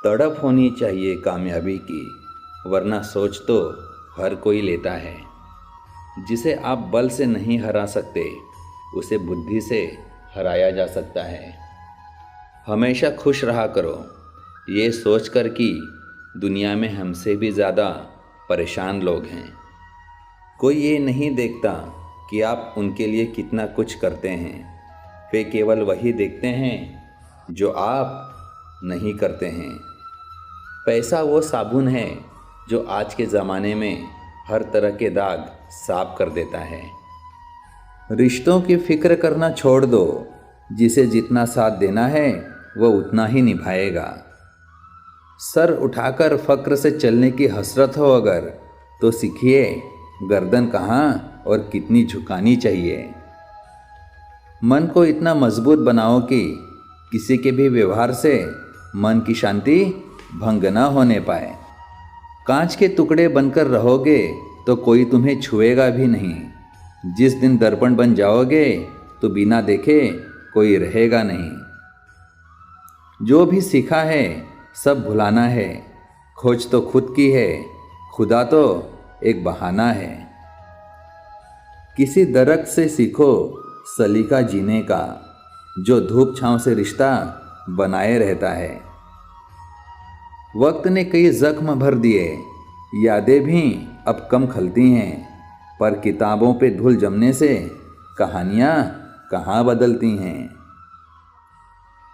तड़प होनी चाहिए कामयाबी की, वरना सोच तो हर कोई लेता है। जिसे आप बल से नहीं हरा सकते, उसे बुद्धि से हराया जा सकता है। हमेशा खुश रहा करो, ये सोचकर कि दुनिया में हमसे भी ज़्यादा परेशान लोग हैं। कोई ये नहीं देखता कि आप उनके लिए कितना कुछ करते हैं। वे केवल वही देखते हैं जो आप नहीं करते हैं। पैसा वो साबुन है जो आज के ज़माने में हर तरह के दाग साफ कर देता है। रिश्तों की फिक्र करना छोड़ दो, जिसे जितना साथ देना है वो उतना ही निभाएगा। सर उठाकर फक्र से चलने की हसरत हो अगर, तो सीखिए गर्दन कहाँ और कितनी झुकानी चाहिए। मन को इतना मजबूत बनाओ कि किसी के भी व्यवहार से मन की शांति भंग न होने पाए। कांच के टुकड़े बनकर रहोगे तो कोई तुम्हें छुएगा भी नहीं। जिस दिन दर्पण बन जाओगे तो बिना देखे कोई रहेगा नहीं। जो भी सीखा है सब भुलाना है। खोज तो खुद की है, खुदा तो एक बहाना है। किसी दरख्त से सीखो सलीका जीने का, जो धूप छांव से रिश्ता बनाए रहता है। वक्त ने कई जख्म भर दिए, यादें भी अब कम खलती हैं, पर किताबों पे धूल जमने से कहानियाँ कहाँ बदलती हैं।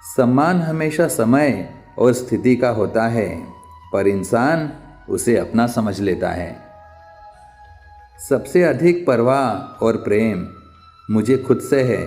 सम्मान हमेशा समय और स्थिति का होता है, पर इंसान उसे अपना समझ लेता है। सबसे अधिक परवाह और प्रेम मुझे खुद से है,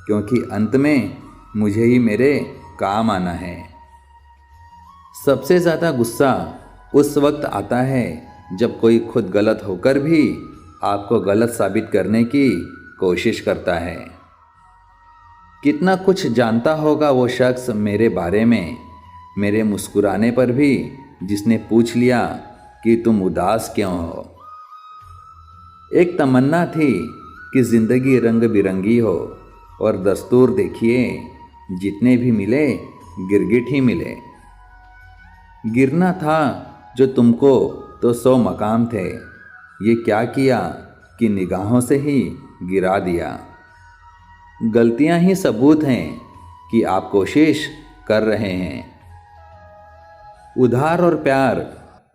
क्योंकि अंत में मुझे ही मेरे काम आना है। सबसे ज़्यादा गुस्सा उस वक्त आता है जब कोई खुद गलत होकर भी आपको गलत साबित करने की कोशिश करता है। कितना कुछ जानता होगा वो शख्स मेरे बारे में, मेरे मुस्कुराने पर भी जिसने पूछ लिया कि तुम उदास क्यों हो। एक तमन्ना थी कि ज़िंदगी रंग बिरंगी हो, और दस्तूर देखिए जितने भी मिले गिरगिट ही मिले। गिरना था जो तुमको तो 100 मकाम थे, ये क्या किया कि निगाहों से ही गिरा दिया। गलतियां ही सबूत हैं कि आप कोशिश कर रहे हैं। उधार और प्यार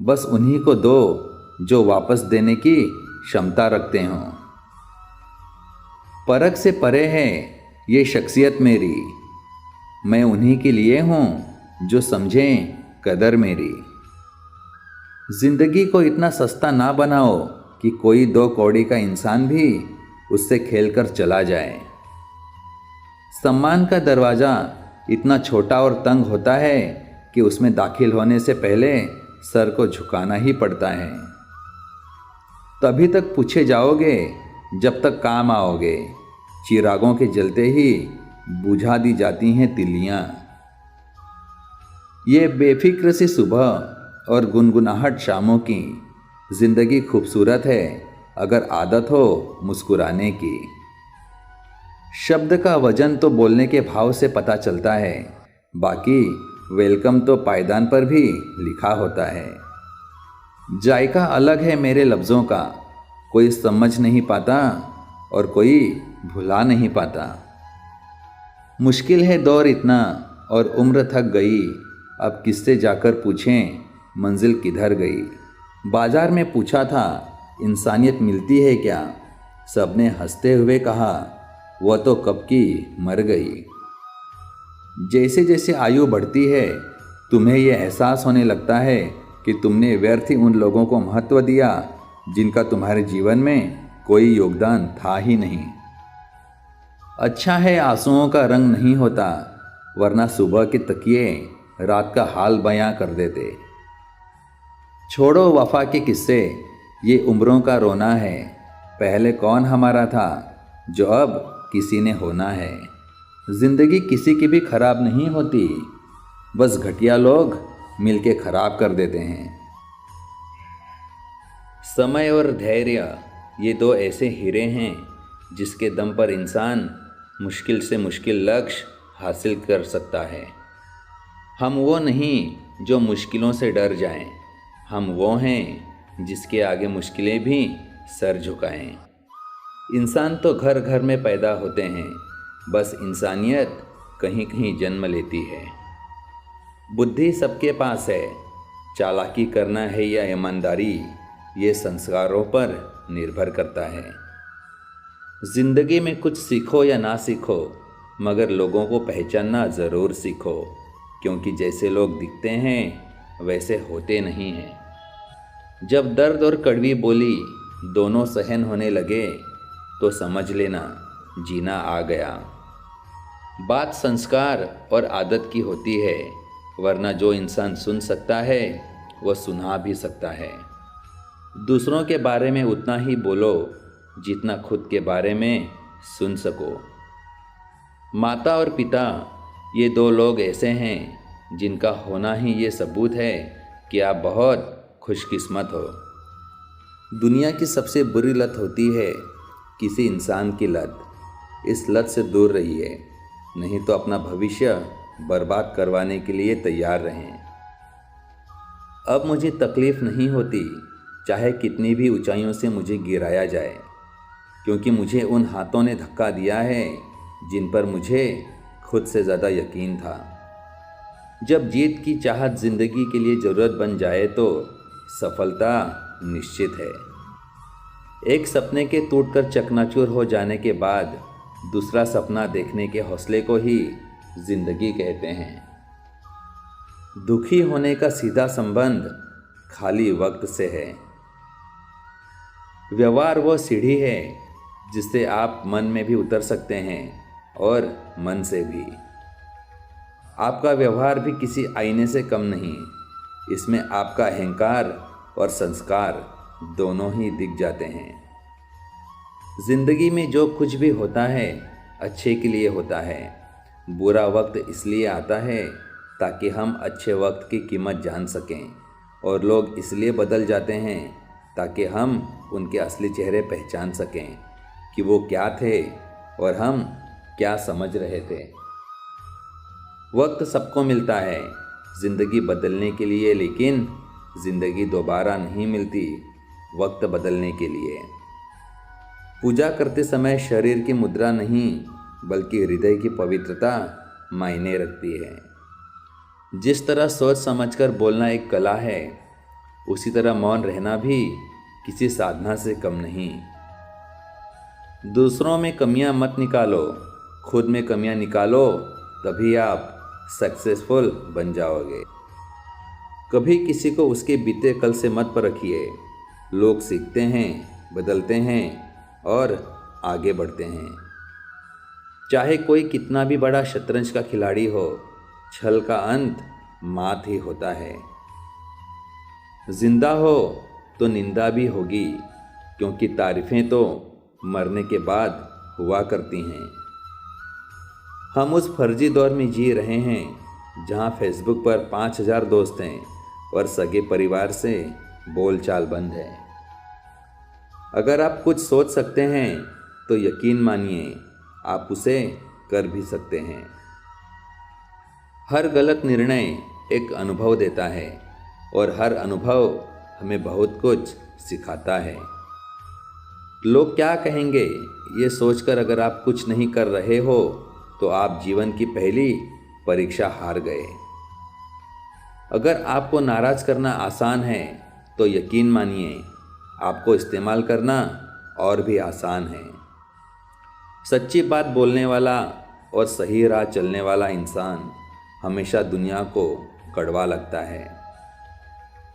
बस उन्हीं को दो जो वापस देने की क्षमता रखते हों। परख से परे है ये शख्सियत मेरी, मैं उन्हीं के लिए हूँ जो समझें कदर मेरी। जिंदगी को इतना सस्ता ना बनाओ कि कोई 2 कौड़ी का इंसान भी उससे खेलकर चला जाए। सम्मान का दरवाज़ा इतना छोटा और तंग होता है कि उसमें दाखिल होने से पहले सर को झुकाना ही पड़ता है। तभी तक पूछे जाओगे जब तक काम आओगे। चिरागों के जलते ही बुझा दी जाती हैं तिलियां। ये बेफिक्र सी सुबह और गुनगुनाहट शामों की जिंदगी खूबसूरत है अगर आदत हो मुस्कुराने की। शब्द का वजन तो बोलने के भाव से पता चलता है, बाकी वेलकम तो पायदान पर भी लिखा होता है। जायका अलग है मेरे लफ्ज़ों का, कोई समझ नहीं पाता और कोई भुला नहीं पाता। मुश्किल है दौर इतना और उम्र थक गई, अब किससे जाकर पूछें मंजिल किधर गई। बाजार में पूछा था इंसानियत मिलती है क्या, सबने हंसते हुए कहा वह तो कब की मर गई। जैसे जैसे आयु बढ़ती है तुम्हें यह एहसास होने लगता है कि तुमने व्यर्थ ही उन लोगों को महत्व दिया जिनका तुम्हारे जीवन में कोई योगदान था ही नहीं। अच्छा है आंसुओं का रंग नहीं होता, वरना सुबह के तकिए रात का हाल बयां कर देते। छोड़ो वफा के किस्से, ये उम्रों का रोना है। पहले कौन हमारा था जो अब किसी ने होना है। जिंदगी किसी की भी खराब नहीं होती, बस घटिया लोग मिलके खराब कर देते हैं। समय और धैर्य ये 2 ऐसे हीरे हैं जिसके दम पर इंसान मुश्किल से मुश्किल लक्ष्य हासिल कर सकता है। हम वो नहीं जो मुश्किलों से डर जाएं। हम वो हैं जिसके आगे मुश्किलें भी सर झुकाएं। इंसान तो घर घर में पैदा होते हैं, बस इंसानियत कहीं कहीं जन्म लेती है। बुद्धि सबके पास है, चालाकी करना है या ईमानदारी, ये संस्कारों पर निर्भर करता है। जिंदगी में कुछ सीखो या ना सीखो, मगर लोगों को पहचानना ज़रूर सीखो, क्योंकि जैसे लोग दिखते हैं वैसे होते नहीं हैं। जब दर्द और कड़वी बोली दोनों सहन होने लगे तो समझ लेना जीना आ गया। बात संस्कार और आदत की होती है, वरना जो इंसान सुन सकता है वह सुना भी सकता है। दूसरों के बारे में उतना ही बोलो जितना खुद के बारे में सुन सको। माता और पिता ये दो लोग ऐसे हैं जिनका होना ही ये सबूत है कि आप बहुत खुशकिस्मत हो। दुनिया की सबसे बुरी लत होती है किसी इंसान की लत। इस लत से दूर रहिए, नहीं तो अपना भविष्य बर्बाद करवाने के लिए तैयार रहें। अब मुझे तकलीफ़ नहीं होती चाहे कितनी भी ऊंचाइयों से मुझे गिराया जाए, क्योंकि मुझे उन हाथों ने धक्का दिया है जिन पर मुझे खुद से ज़्यादा यकीन था। जब जीत की चाहत ज़िंदगी के लिए ज़रूरत बन जाए तो सफलता निश्चित है। एक सपने के टूटकर चकनाचूर हो जाने के बाद दूसरा सपना देखने के हौसले को ही ज़िंदगी कहते हैं। दुखी होने का सीधा संबंध खाली वक्त से है। व्यवहार वो सीढ़ी है जिससे आप मन में भी उतर सकते हैं और मन से भी। आपका व्यवहार भी किसी आईने से कम नहीं, इसमें आपका अहंकार और संस्कार दोनों ही दिख जाते हैं। जिंदगी में जो कुछ भी होता है अच्छे के लिए होता है। बुरा वक्त इसलिए आता है ताकि हम अच्छे वक्त की कीमत जान सकें, और लोग इसलिए बदल जाते हैं ताकि हम उनके असली चेहरे पहचान सकें कि वो क्या थे और हम क्या समझ रहे थे। वक्त सबको मिलता है ज़िंदगी बदलने के लिए, लेकिन ज़िंदगी दोबारा नहीं मिलती वक्त बदलने के लिए। पूजा करते समय शरीर की मुद्रा नहीं बल्कि हृदय की पवित्रता मायने रखती है। जिस तरह सोच समझकर बोलना एक कला है, उसी तरह मौन रहना भी किसी साधना से कम नहीं। दूसरों में कमियां मत निकालो, खुद में कमियां निकालो, तभी आप सक्सेसफुल बन जाओगे। कभी किसी को उसके बीते कल से मत परखिए। लोग सीखते हैं, बदलते हैं और आगे बढ़ते हैं। चाहे कोई कितना भी बड़ा शतरंज का खिलाड़ी हो, छल का अंत मात ही होता है। जिंदा हो तो निंदा भी होगी, क्योंकि तारीफें तो मरने के बाद हुआ करती हैं। हम उस फर्जी दौर में जी रहे हैं जहां फेसबुक पर 5000 दोस्त हैं और सगे परिवार से बोलचाल बंद है। अगर आप कुछ सोच सकते हैं तो यकीन मानिए आप उसे कर भी सकते हैं। हर गलत निर्णय एक अनुभव देता है और हर अनुभव हमें बहुत कुछ सिखाता है। लोग क्या कहेंगे ये सोचकर अगर आप कुछ नहीं कर रहे हो तो आप जीवन की पहली परीक्षा हार गए। अगर आपको नाराज़ करना आसान है तो यकीन मानिए आपको इस्तेमाल करना और भी आसान है। सच्ची बात बोलने वाला और सही राह चलने वाला इंसान हमेशा दुनिया को कड़वा लगता है।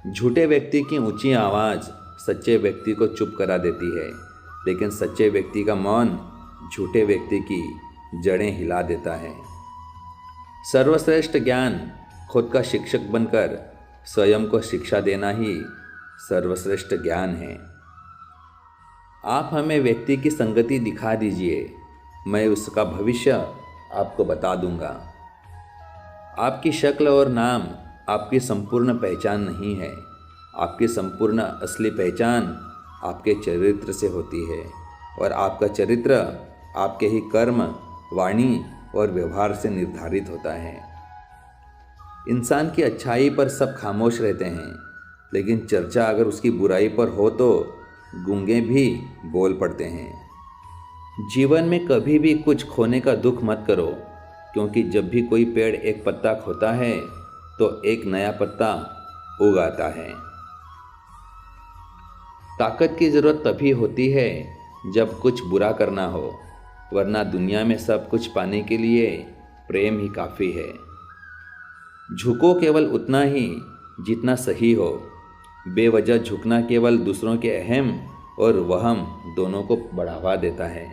झूठे व्यक्ति की ऊंची आवाज़ सच्चे व्यक्ति को चुप करा देती है, लेकिन सच्चे व्यक्ति का मौन झूठे व्यक्ति की जड़ें हिला देता है। सर्वश्रेष्ठ ज्ञान खुद का शिक्षक बनकर स्वयं को शिक्षा देना ही सर्वश्रेष्ठ ज्ञान है। आप हमें व्यक्ति की संगति दिखा दीजिए, मैं उसका भविष्य आपको बता दूंगा। आपकी शक्ल और नाम आपकी संपूर्ण पहचान नहीं है। आपकी संपूर्ण असली पहचान आपके चरित्र से होती है, और आपका चरित्र आपके ही कर्म, वाणी और व्यवहार से निर्धारित होता है। इंसान की अच्छाई पर सब खामोश रहते हैं, लेकिन चर्चा अगर उसकी बुराई पर हो तो गूंगे भी बोल पड़ते हैं। जीवन में कभी भी कुछ खोने का दुख मत करो, क्योंकि जब भी कोई पेड़ एक पत्ता खोता है तो एक नया पत्ता उग आता है। ताकत की ज़रूरत तभी होती है जब कुछ बुरा करना हो, वरना दुनिया में सब कुछ पाने के लिए प्रेम ही काफ़ी है। झुको केवल उतना ही जितना सही हो। बेवजह झुकना केवल दूसरों के अहम और वहम दोनों को बढ़ावा देता है।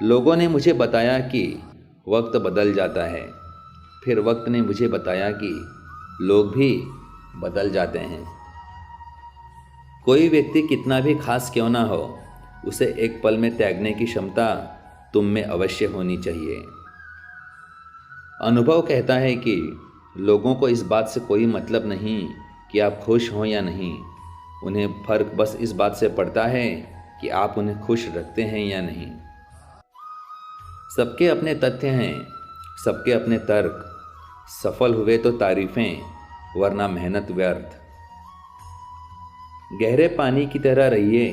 लोगों ने मुझे बताया कि वक्त बदल जाता है, फिर वक्त ने मुझे बताया कि लोग भी बदल जाते हैं। कोई व्यक्ति कितना भी खास क्यों ना हो, उसे एक पल में त्यागने की क्षमता तुम में अवश्य होनी चाहिए। अनुभव कहता है कि लोगों को इस बात से कोई मतलब नहीं कि आप खुश हों या नहीं, उन्हें फ़र्क बस इस बात से पड़ता है कि आप उन्हें खुश रखते हैं या नहीं। सबके अपने तथ्य हैं, सबके अपने तर्क। सफल हुए तो तारीफ़ें, वरना मेहनत व्यर्थ। गहरे पानी की तरह रहिए,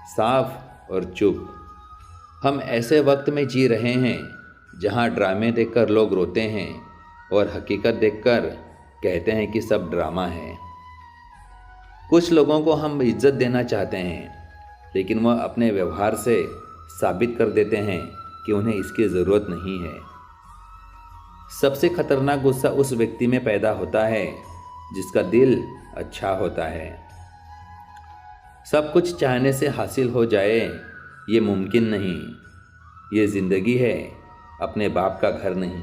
साफ और चुप। हम ऐसे वक्त में जी रहे हैं जहां ड्रामे देखकर लोग रोते हैं और हकीकत देखकर कहते हैं कि सब ड्रामा है। कुछ लोगों को हम इज्जत देना चाहते हैं, लेकिन वह अपने व्यवहार से साबित कर देते हैं कि उन्हें इसकी ज़रूरत नहीं है। सबसे खतरनाक गुस्सा उस व्यक्ति में पैदा होता है जिसका दिल अच्छा होता है। सब कुछ चाहने से हासिल हो जाए ये मुमकिन नहीं। ये ज़िंदगी है, अपने बाप का घर नहीं।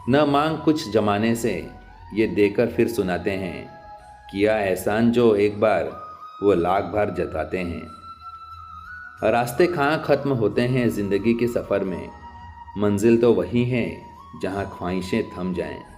न मांग कुछ जमाने से, ये देकर फिर सुनाते हैं। किया एहसान जो एक बार, वो लाख बार जताते हैं। रास्ते कहाँ ख़त्म होते हैं ज़िंदगी के सफ़र में, मंजिल तो वही है जहाँ ख्वाहिशें थम जाएं।